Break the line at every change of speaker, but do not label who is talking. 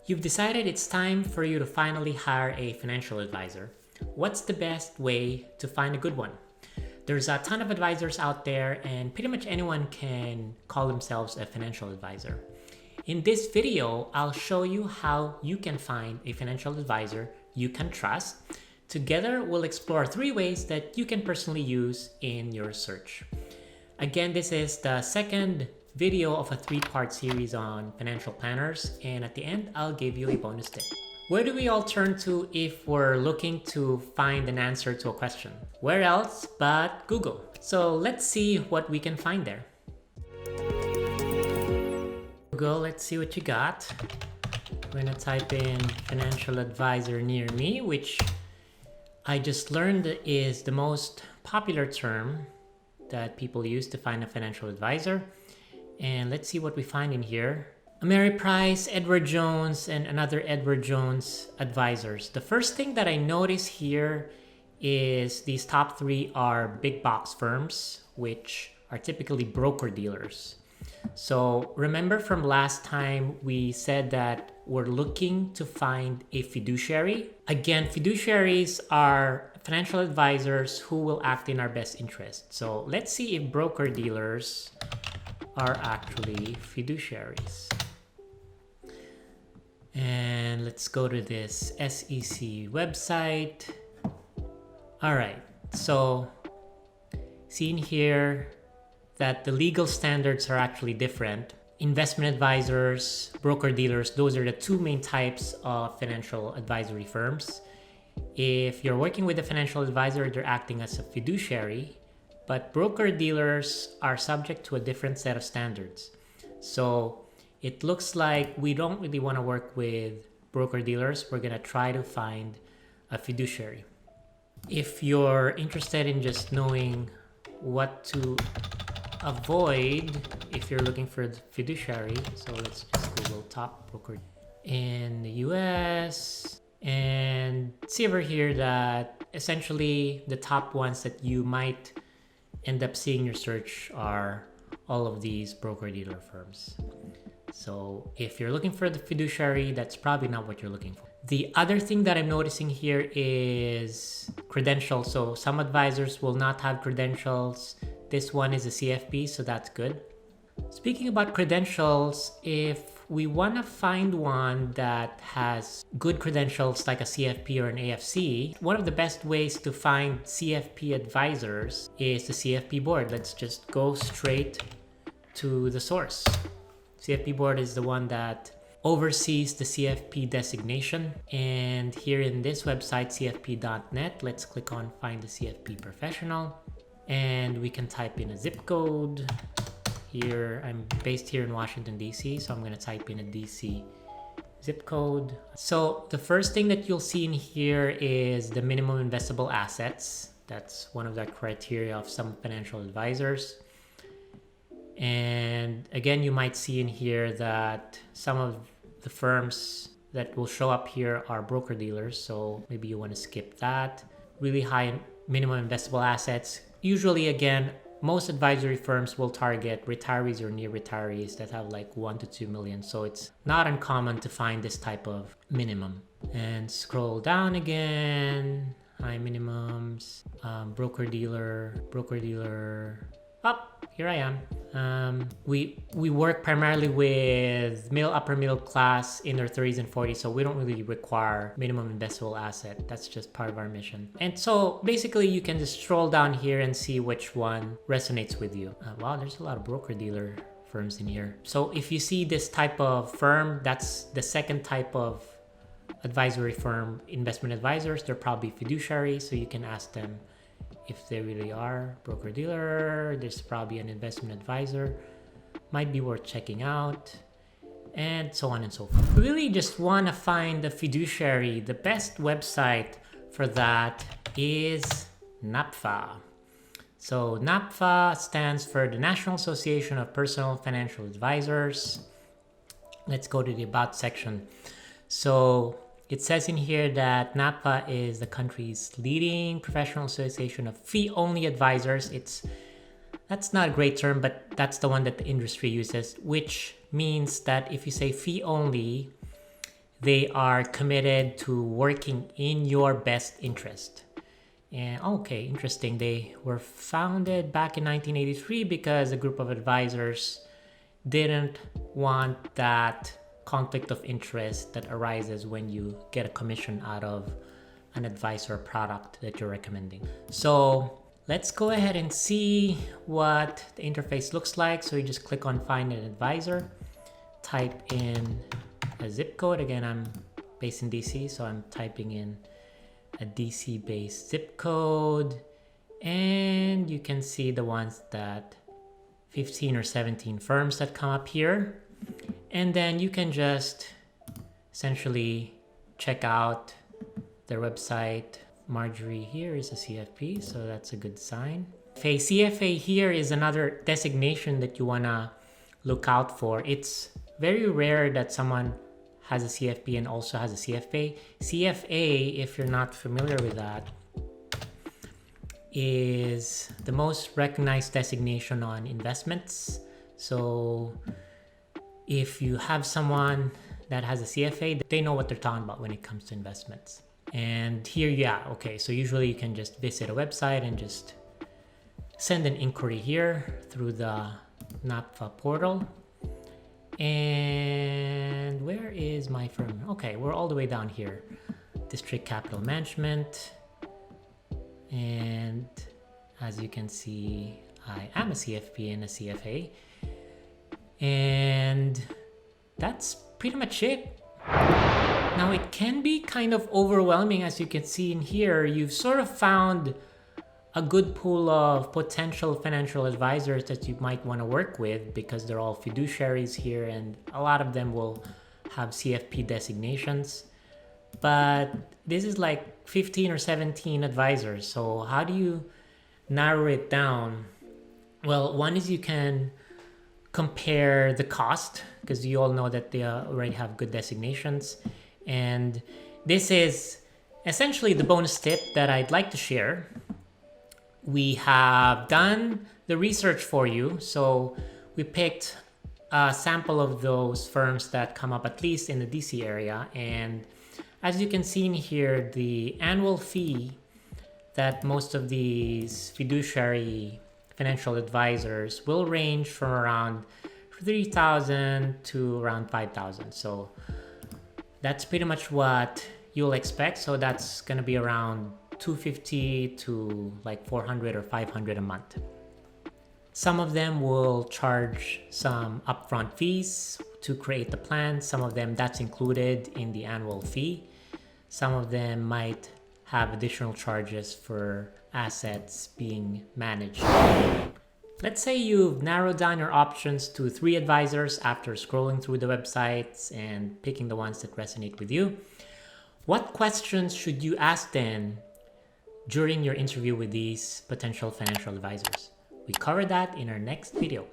You've decided it's time for you to finally hire a financial advisor. What's the best way to find a good one? There's a ton of advisors out there, and pretty much anyone can call themselves a financial advisor. In this video, I'll show you how you can find a financial advisor you can trust. Together, we'll explore 3 ways that you can personally use in your search. Again, this is the second video of a 3-part series on financial planners, and at the end, I'll give you a bonus tip. Where do we all turn to if we're looking to find an answer to a question? Where else but Google? So let's see what we can find there. Google, let's see what you got. We're gonna type in financial advisor near me, which I just learned is the most popular term that people use to find a financial advisor. And let's see what we find in here. Ameriprise, Edward Jones, and another Edward Jones advisors. The first thing that I notice here is these top 3 are big box firms, which are typically broker dealers. So remember from last time we said that we're looking to find a fiduciary. Again, fiduciaries are financial advisors who will act in our best interest. So let's see if broker dealers are actually fiduciaries. And let's go to this SEC website. All right, so seeing here that the legal standards are actually different. Investment advisors, broker dealers, those are the 2 main types of financial advisory firms. If you're working with a financial advisor, they're acting as a fiduciary, but broker dealers are subject to a different set of standards. So it looks like we don't really want to work with broker dealers. We're going to try to find a fiduciary. If you're interested in just knowing what to avoid if you're looking for the fiduciary, so let's just Google top broker in the US and see over here that essentially the top ones that you might end up seeing in your search are all of these broker dealer firms. So if you're looking for the fiduciary, that's probably not what you're looking for. The other thing that I'm noticing here is credentials. So some advisors will not have credentials. This one is a CFP, so that's good. Speaking about credentials, if we want to find one that has good credentials like a CFP or an AFC, one of the best ways to find CFP advisors is the CFP board. Let's just go straight to the source. CFP board is the one that oversees the CFP designation. And here in this website, cfp.net, let's click on find the CFP professional. And we can type in a zip code. Here, I'm based here in Washington, DC, so I'm going to type in a DC zip code. So the first thing that you'll see in here is the minimum investable assets. That's one of the criteria of some financial advisors. And again, you might see in here that some of the firms that will show up here are broker dealers. So maybe you want to skip that. Really high minimum investable assets. Usually, again, most advisory firms will target retirees or near retirees that have like 1 to 2 million. So it's not uncommon to find this type of minimum. And scroll down again, high minimums, broker dealer. Here I am. We work primarily with upper middle class in their 30s and 40s, so we don't really require minimum investable asset. That's just part of our mission. And so basically you can just stroll down here and see which one resonates with you. Wow, there's a lot of broker dealer firms in here. So if you see this type of firm, that's the second type of advisory firm, investment advisors. They're probably fiduciaries, so you can ask them if they really are broker dealer. There's probably an investment advisor, might be worth checking out, and so on and so forth. We really just want to find a fiduciary. The best website for that is NAPFA. So NAPFA stands for the National Association of Personal Financial Advisors. Let's go to the About section. So it says in here that NAPFA is the country's leading professional association of fee-only advisors. That's not a great term, but that's the one that the industry uses, which means that if you say fee only, they are committed to working in your best interest. And okay, interesting. They were founded back in 1983 because a group of advisors didn't want that conflict of interest that arises when you get a commission out of an advice or product that you're recommending. So let's go ahead and see what the interface looks like. So you just click on find an advisor, type in a zip code. Again, I'm based in DC, so I'm typing in a DC based zip code, and you can see the ones that 15 or 17 firms that come up here. And then you can just essentially check out their website. Marjorie here is a CFP, so that's a good sign. A CFA here is another designation that you wanna look out for. It's very rare that someone has a CFP and also has a CFA. CFA, if you're not familiar with that, is the most recognized designation on investments. So if you have someone that has a CFA, they know what they're talking about when it comes to investments. And here, yeah, okay, so usually you can just visit a website and just send an inquiry here through the NAPFA portal. And where is my firm? Okay, we're all the way down here. District Capital Management. And as you can see, I am a CFP and a CFA. And that's pretty much it. Now it can be kind of overwhelming, as you can see in here. You've sort of found a good pool of potential financial advisors that you might want to work with because they're all fiduciaries here, and a lot of them will have CFP designations. But this is like 15 or 17 advisors. So how do you narrow it down? Well, one is you can compare the cost, because you all know that they already have good designations. And this is essentially the bonus tip that I'd like to share. We have done the research for you. So we picked a sample of those firms that come up at least in the DC area. And as you can see in here, the annual fee that most of these fiduciary financial advisors will range from around $3,000 to around $5,000. So that's pretty much what you'll expect. So that's going to be around $250 to like $400 or $500 a month. Some of them will charge some upfront fees to create the plan. Some of them that's included in the annual fee. Some of them might have additional charges for assets being managed. Let's say you've narrowed down your options to 3 advisors after scrolling through the websites and picking the ones that resonate with you. What questions should you ask then during your interview with these potential financial advisors? We cover that in our next video.